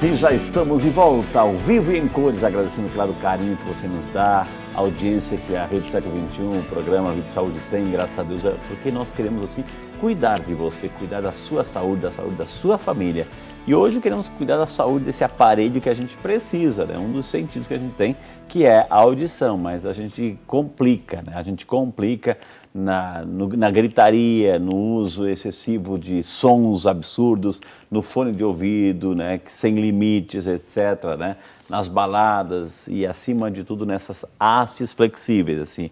E já estamos de volta, ao vivo e em cores, agradecendo, claro, o carinho que você nos dá, a audiência que a Rede Século XXI, o programa Vida e Saúde tem, graças a Deus, porque nós queremos, assim, cuidar de você, cuidar da sua saúde da sua família. E hoje queremos cuidar da saúde desse aparelho que a gente precisa, né? Um dos sentidos que a gente tem, que é a audição, mas a gente complica, né? A gente complica na gritaria, no uso excessivo de sons absurdos, no fone de ouvido, né? Sem limites, etc., né? Nas baladas e, acima de tudo, nessas hastes flexíveis, assim.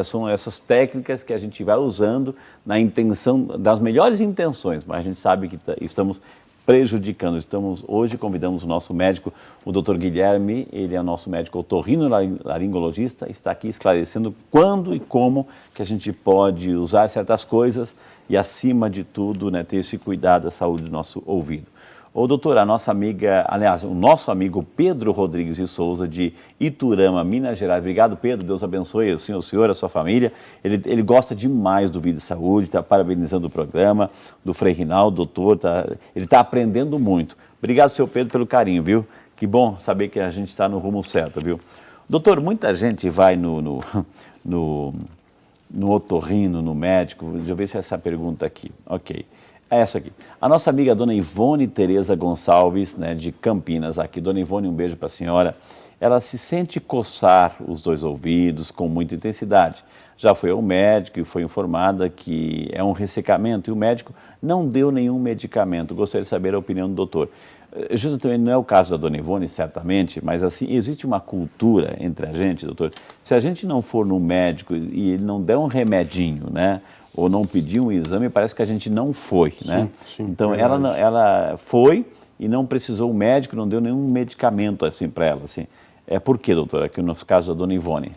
São essas técnicas que a gente vai usando na intenção, das melhores intenções, mas a gente sabe que estamos prejudicando. Hoje convidamos o nosso médico, o Dr. Guilherme, ele é o nosso médico otorrinolaringologista, está aqui esclarecendo quando e como que a gente pode usar certas coisas e, acima de tudo, né, ter esse cuidado da saúde do nosso ouvido. Ô, doutor, a nossa amiga, aliás, o nosso amigo Pedro Rodrigues de Souza, de Iturama, Minas Gerais. Obrigado, Pedro, Deus abençoe o senhor, a sua família. Ele gosta demais do Vida e Saúde, está parabenizando o programa, do Frei Rinaldo, doutor, ele está aprendendo muito. Obrigado, seu Pedro, pelo carinho, viu? Que bom saber que a gente está no rumo certo, viu? Doutor, muita gente vai no otorrino, no médico. Deixa eu ver se é essa pergunta aqui. Ok. É essa aqui. A nossa amiga Dona Ivone Tereza Gonçalves, né, de Campinas, aqui. Dona Ivone, um beijo para a senhora. Ela se sente coçar os dois ouvidos com muita intensidade. Já foi ao médico e foi informada que é um ressecamento e o médico não deu nenhum medicamento. Gostaria de saber a opinião do doutor. Justamente não é o caso da Dona Ivone, certamente, mas assim, existe uma cultura entre a gente, doutor. Se a gente não for no médico e ele não der um remedinho, né, ou não pedir um exame, parece que a gente não foi, né? Sim, então ela foi e não precisou o médico, não deu nenhum medicamento assim para ela, assim. Por quê, doutor? Aqui no caso da Dona Ivone.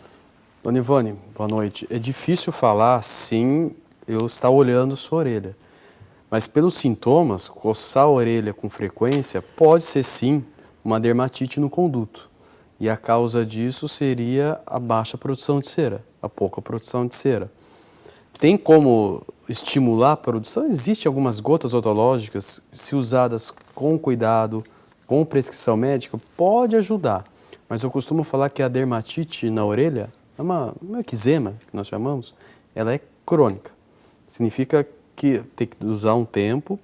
Dona Ivone, boa noite. É difícil falar sem eu estar olhando sua orelha. Mas pelos sintomas, coçar a orelha com frequência pode ser sim uma dermatite no conduto. E a causa disso seria a baixa produção de cera, a pouca produção de cera. Tem como estimular a produção? Existem algumas gotas otológicas, se usadas com cuidado, com prescrição médica, pode ajudar. Mas eu costumo falar que a dermatite na orelha, é uma eczema, que nós chamamos, ela é crônica. Significa que tem que usar um tempo,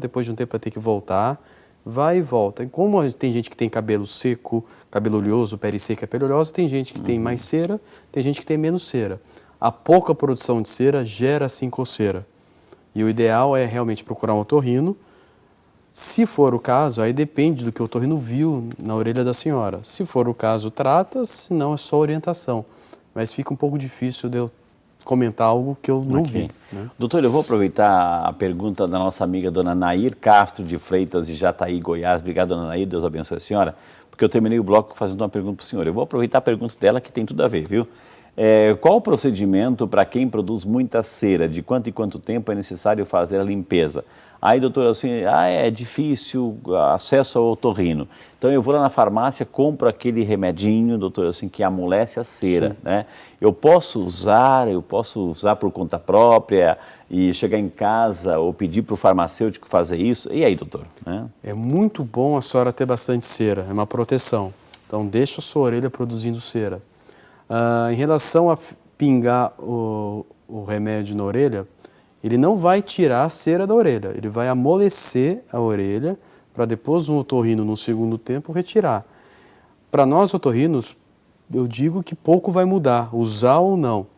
depois de um tempo vai ter que voltar, vai e volta. E como tem gente que tem cabelo seco, cabelo oleoso, pele seca, pele oleosa, tem gente que tem mais cera, tem gente que tem menos cera. A pouca produção de cera gera sim coceira. E o ideal é realmente procurar um otorrino. Se for o caso, aí depende do que o otorrino viu na orelha da senhora. Se for o caso, trata, se não é só orientação. Mas fica um pouco difícil de eu comentar algo que eu não vi. Né? Doutor, eu vou aproveitar a pergunta da nossa amiga dona Nair Castro de Freitas, de Jataí, Goiás. Obrigado, dona Nair, Deus abençoe a senhora, porque eu terminei o bloco fazendo uma pergunta para o senhor. Eu vou aproveitar a pergunta dela, que tem tudo a ver, viu? Qual o procedimento para quem produz muita cera? De quanto em quanto tempo é necessário fazer a limpeza? Aí, doutor, assim, é difícil acesso ao otorrino. Então, eu vou lá na farmácia, compro aquele remedinho, doutor, assim, que amolece a cera, né? Eu posso usar por conta própria e chegar em casa ou pedir para o farmacêutico fazer isso? E aí, doutor? É muito bom a senhora ter bastante cera, é uma proteção. Então, deixa a sua orelha produzindo cera. Em relação a pingar o remédio na orelha, ele não vai tirar a cera da orelha, ele vai amolecer a orelha para depois um otorrino, num segundo tempo, retirar. Para nós otorrinos, eu digo que pouco vai mudar, usar ou não.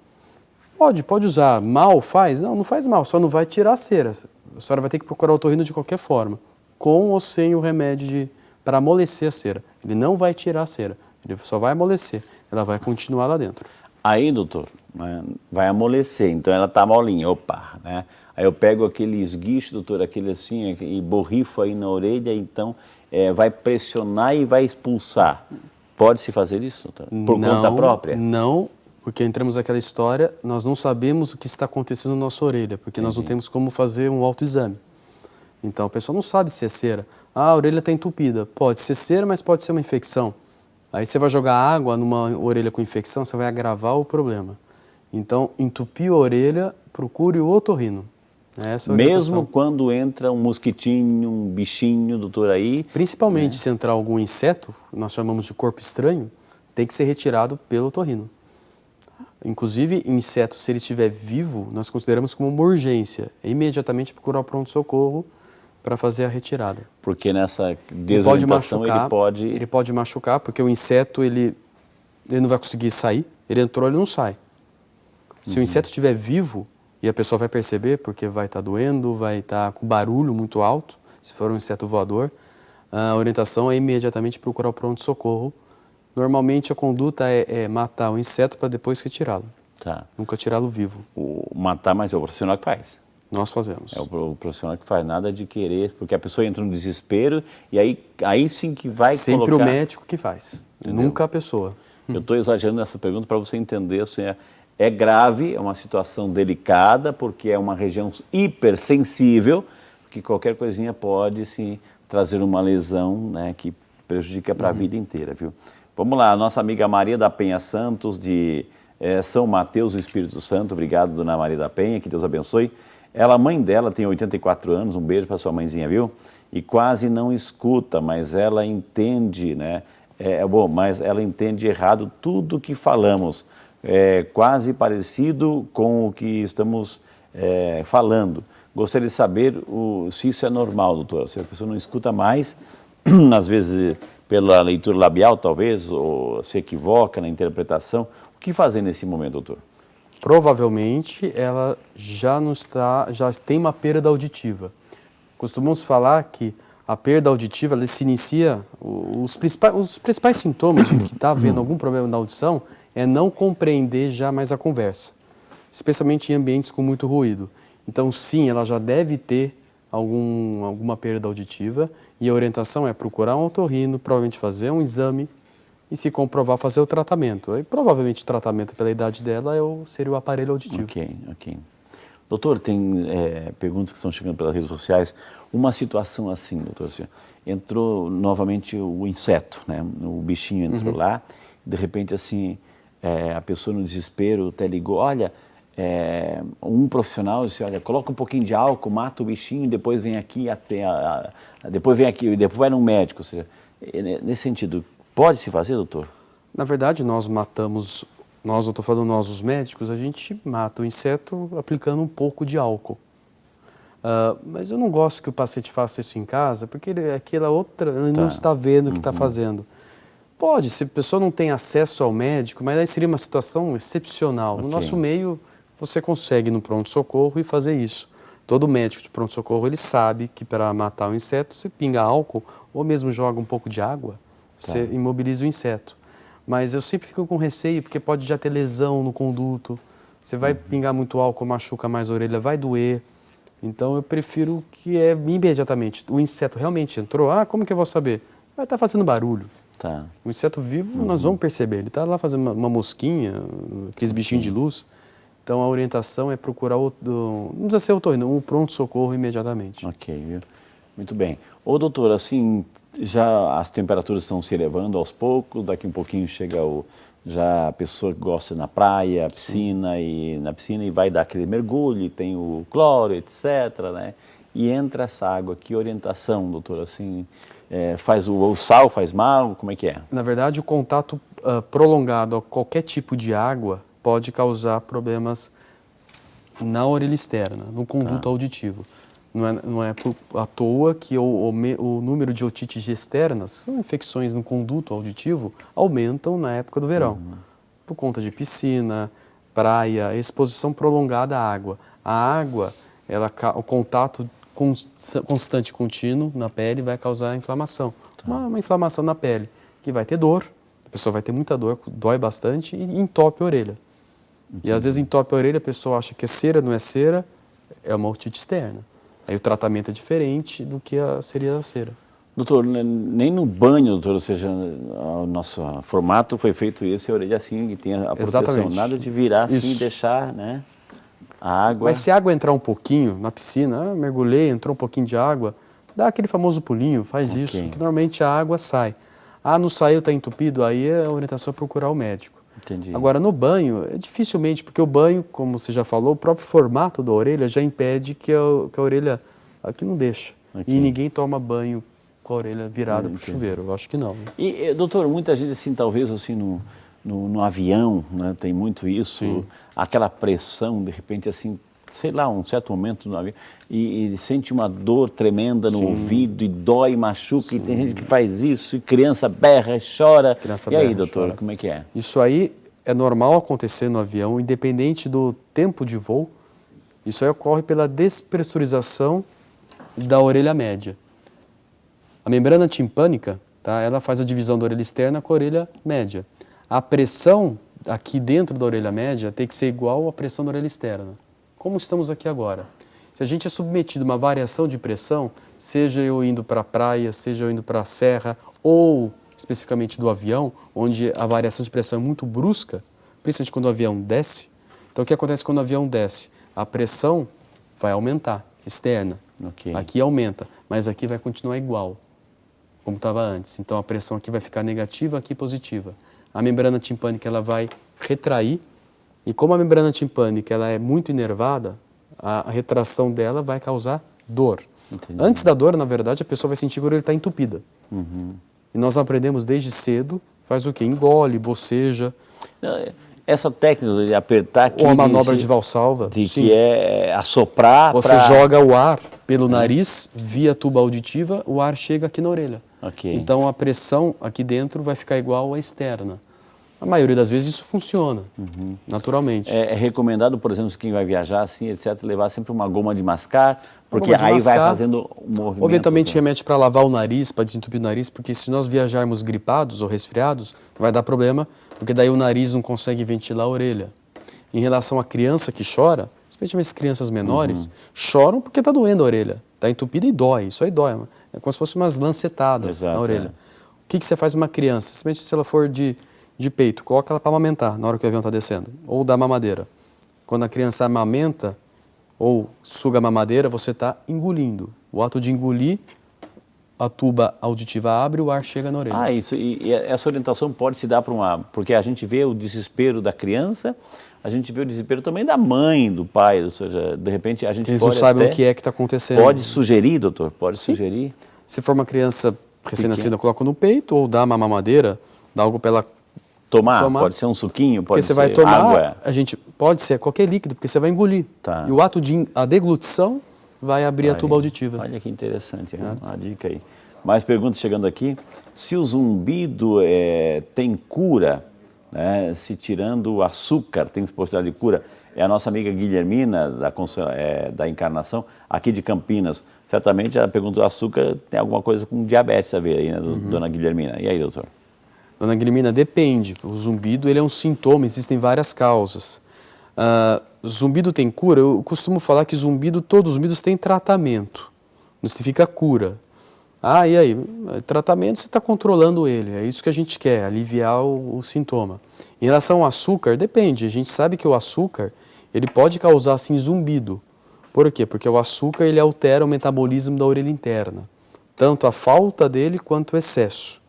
Pode usar, mal faz? Não faz mal, só não vai tirar a cera. A senhora vai ter que procurar o otorrino de qualquer forma, com ou sem o remédio para amolecer a cera. Ele não vai tirar a cera, ele só vai amolecer. Ela vai continuar lá dentro. Aí, doutor, né, vai amolecer, então ela tá molinha, opa, né? Aí eu pego aquele esguicho, doutor, aquele assim, e borrifo aí na orelha, então vai pressionar e vai expulsar. Pode-se fazer isso, doutor? Por conta própria? Não, porque entramos naquela história, nós não sabemos o que está acontecendo na nossa orelha, porque nós não temos como fazer um autoexame. Então a pessoa não sabe se é cera. A orelha está entupida. Pode ser cera, mas pode ser uma infecção. Aí você vai jogar água numa orelha com infecção, você vai agravar o problema. Então, entupir a orelha, procure o otorrino. Essa é a orientação. Mesmo quando entra um mosquitinho, um bichinho, doutor, aí... Principalmente se entrar algum inseto, nós chamamos de corpo estranho, tem que ser retirado pelo otorrino. Inclusive, inseto, se ele estiver vivo, nós consideramos como uma urgência. É imediatamente procurar o pronto-socorro para fazer a retirada. Porque nessa desorientação ele pode machucar, porque o inseto ele não vai conseguir sair. Ele entrou, ele não sai. Se o inseto estiver vivo, e a pessoa vai perceber, porque vai estar doendo, vai estar com barulho muito alto, se for um inseto voador, a orientação é imediatamente procurar o pronto-socorro. Normalmente a conduta é matar o inseto para depois retirá-lo. Tá. Nunca tirá-lo vivo. Matar, mas é o profissional que faz. Nós fazemos. É o profissional que faz, nada de querer, porque a pessoa entra no desespero e aí sim que vai sempre colocar... o médico que faz, entendeu? Nunca a pessoa. Eu estou exagerando nessa pergunta para você entender, assim, é grave, é uma situação delicada, porque é uma região hipersensível, que qualquer coisinha pode, sim, trazer uma lesão, né, que prejudica para a vida inteira, viu? Vamos lá, a nossa amiga Maria da Penha Santos, de São Mateus, Espírito Santo. Obrigado, dona Maria da Penha, que Deus abençoe. A mãe dela tem 84 anos, um beijo para sua mãezinha, viu? E quase não escuta, mas ela entende, né? Mas ela entende errado tudo que falamos. É quase parecido com o que estamos falando. Gostaria de saber se isso é normal, doutora. Se a pessoa não escuta mais, às vezes pela leitura labial, talvez, ou se equivoca na interpretação. O que fazer nesse momento, doutor? Provavelmente ela já tem uma perda auditiva. Costumamos falar que a perda auditiva ela se inicia, os principais sintomas de que está havendo algum problema na audição é não compreender já mais a conversa, especialmente em ambientes com muito ruído. Então sim, ela já deve ter alguma perda auditiva e a orientação é procurar um otorrino, provavelmente fazer um exame e se comprovar, fazer o tratamento. E provavelmente o tratamento pela idade dela seria o aparelho auditivo. Ok. Doutor, tem perguntas que estão chegando pelas redes sociais. Uma situação assim, doutor, assim, entrou novamente o inseto, né? O bichinho entrou lá, de repente assim, a pessoa no desespero até ligou, olha, um profissional disse, olha, coloca um pouquinho de álcool, mata o bichinho, depois vem aqui depois vai num médico. Ou seja, nesse sentido, pode se fazer, doutor? Na verdade, nós, eu estou falando nós, os médicos, a gente mata o inseto aplicando um pouco de álcool. Mas eu não gosto que o paciente faça isso em casa, porque ele não está vendo o que está fazendo. Pode, se a pessoa não tem acesso ao médico, mas aí seria uma situação excepcional. No nosso meio, você consegue no pronto-socorro e fazer isso. Todo médico de pronto-socorro, ele sabe que para matar o inseto, você pinga álcool ou mesmo joga um pouco de água, você imobiliza o inseto. Mas eu sempre fico com receio, porque pode já ter lesão no conduto. Você vai pingar muito álcool, machuca mais a orelha, vai doer. Então eu prefiro que imediatamente o inseto realmente entrou. Como que eu vou saber? Vai estar fazendo barulho. O inseto vivo, nós vamos perceber. Ele está lá fazendo uma mosquinha, aqueles bichinhos de luz. Então a orientação é procurar, não precisa ser otorrino, um pronto-socorro imediatamente. Ok, viu? Muito bem. Ô doutor, assim, já as temperaturas estão se elevando aos poucos, daqui um pouquinho chega já a pessoa que gosta na praia, piscina, e na piscina e vai dar aquele mergulho, tem o cloro, etc., né? E entra essa água, que orientação, doutor, assim, o sal faz mal, como é que é? Na verdade, o contato prolongado a qualquer tipo de água pode causar problemas na orelha externa, no conduto auditivo. Não é à toa que o número de otites externas, são infecções no conduto auditivo, aumentam na época do verão. Por conta de piscina, praia, exposição prolongada à água. A água, o contato constante, contínuo na pele vai causar inflamação. Uma inflamação na pele, que vai ter dor, a pessoa vai ter muita dor, dói bastante e entope a orelha. E às vezes entope a orelha, a pessoa acha que é cera, não é cera, é uma otite externa. Aí o tratamento é diferente do que seria a cera. Doutor, nem no banho, doutor, ou seja, o nosso formato foi feito esse, a orelha assim, que tem a proteção. Exatamente. Nada de virar assim e deixar, né, a água... Mas se a água entrar um pouquinho na piscina, mergulhei, entrou um pouquinho de água, dá aquele famoso pulinho, faz isso, que normalmente a água sai. Não saiu, está entupido, aí a orientação é procurar o médico. Entendi. Agora, no banho, é dificilmente, porque o banho, como você já falou, o próprio formato da orelha já impede que a orelha aqui não deixa. Okay. E ninguém toma banho com a orelha virada para o chuveiro, eu acho que não. E, doutor, muita gente, assim, talvez, assim, no avião, né, tem muito isso, sim, aquela pressão, de repente, assim, sei lá, um certo momento no avião, e sente uma dor tremenda no sim, ouvido, e dói, machuca, sim, e tem gente que faz isso, e criança berra, chora. E aí, doutor, chora. Como é que é? Isso aí é normal acontecer no avião, independente do tempo de voo. Isso aí ocorre pela despressurização da orelha média. A membrana timpânica, tá, ela faz a divisão da orelha externa com a orelha média. A pressão aqui dentro da orelha média tem que ser igual à pressão da orelha externa, como estamos aqui agora. Se a gente é submetido a uma variação de pressão, seja eu indo para a praia, seja eu indo para a serra, ou especificamente do avião, onde a variação de pressão é muito brusca, principalmente quando o avião desce. Então, o que acontece quando o avião desce? A pressão vai aumentar, externa. Okay. Aqui aumenta, mas aqui vai continuar igual, como estava antes. Então, a pressão aqui vai ficar negativa, aqui positiva. A membrana timpânica ela vai retrair, e como a membrana timpânica ela é muito inervada, a retração dela vai causar dor. Entendi. Antes da dor, na verdade, a pessoa vai sentir que a orelha está entupida. Uhum. E nós aprendemos desde cedo, faz o quê? Engole, boceja. Essa técnica de apertar aqui... Ou a manobra de Valsalva. Que é assoprar... Você joga o ar pelo nariz, via tuba auditiva, o ar chega aqui na orelha. Okay. Então a pressão aqui dentro vai ficar igual à externa. A maioria das vezes isso funciona, naturalmente. É recomendado, por exemplo, quem vai viajar, assim, etc., levar sempre uma goma de mascar, porque aí mascar, vai fazendo um movimento. Eventualmente remete para lavar o nariz, para desentupir o nariz, porque se nós viajarmos gripados ou resfriados, vai dar problema, porque daí o nariz não consegue ventilar a orelha. Em relação à criança que chora, especialmente as crianças menores, choram porque está doendo a orelha. Está entupida e dói, isso aí dói. É como se fossem umas lancetadas na orelha. O que você faz uma criança? Especialmente se ela for de peito, coloca ela para amamentar na hora que o avião está descendo, ou dá mamadeira. Quando a criança amamenta ou suga a mamadeira, você está engolindo. O ato de engolir, a tuba auditiva abre e o ar chega na orelha. Ah, isso. E essa orientação pode se dar para porque a gente vê o desespero da criança, a gente vê o desespero também da mãe, do pai, ou seja, de repente a gente eles pode não sabem o que é que está acontecendo. Pode sugerir, doutor? Pode Sim. sugerir? Se for uma criança recém-nascida, coloca no peito ou dá uma mamadeira, dá algo para ela tomar, pode ser um suquinho, pode ser água. Porque você vai tomar, água. a gente pode ser qualquer líquido, porque você vai engolir. Tá. E o ato de a deglutição vai abrir a tuba auditiva. Olha que interessante, uma dica aí. Mais perguntas chegando aqui. Se o zumbido tem cura, né, se tirando o açúcar, tem possibilidade de cura, é a nossa amiga Guilhermina, da Encarnação, aqui de Campinas. Certamente ela perguntou, açúcar tem alguma coisa com diabetes a ver aí, né, dona Guilhermina. E aí, doutor? Dona Guilhermina, depende. O zumbido ele é um sintoma, existem várias causas. Zumbido tem cura? Eu costumo falar que todos os zumbidos têm tratamento, não significa cura. E aí? Tratamento, você está controlando ele, é isso que a gente quer, aliviar o sintoma. Em relação ao açúcar, depende. A gente sabe que o açúcar ele pode causar, sim, zumbido. Por quê? Porque o açúcar ele altera o metabolismo da orelha interna, tanto a falta dele quanto o excesso.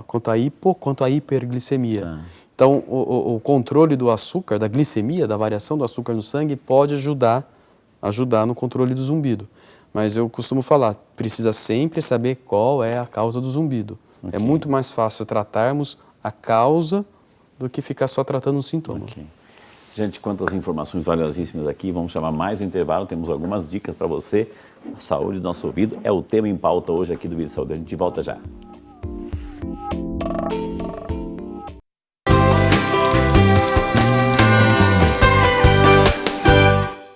Quanto a hiperglicemia. Então, o controle do açúcar, da glicemia, da variação do açúcar no sangue, pode ajudar no controle do zumbido. Mas eu costumo falar, precisa sempre saber qual é a causa do zumbido. Okay. É muito mais fácil tratarmos a causa do que ficar só tratando o sintoma. Okay. Gente, quantas informações valiosíssimas aqui, vamos chamar mais um intervalo, temos algumas dicas para você. A saúde do nosso ouvido é o tema em pauta hoje aqui do Vida de Saúde. A gente volta já.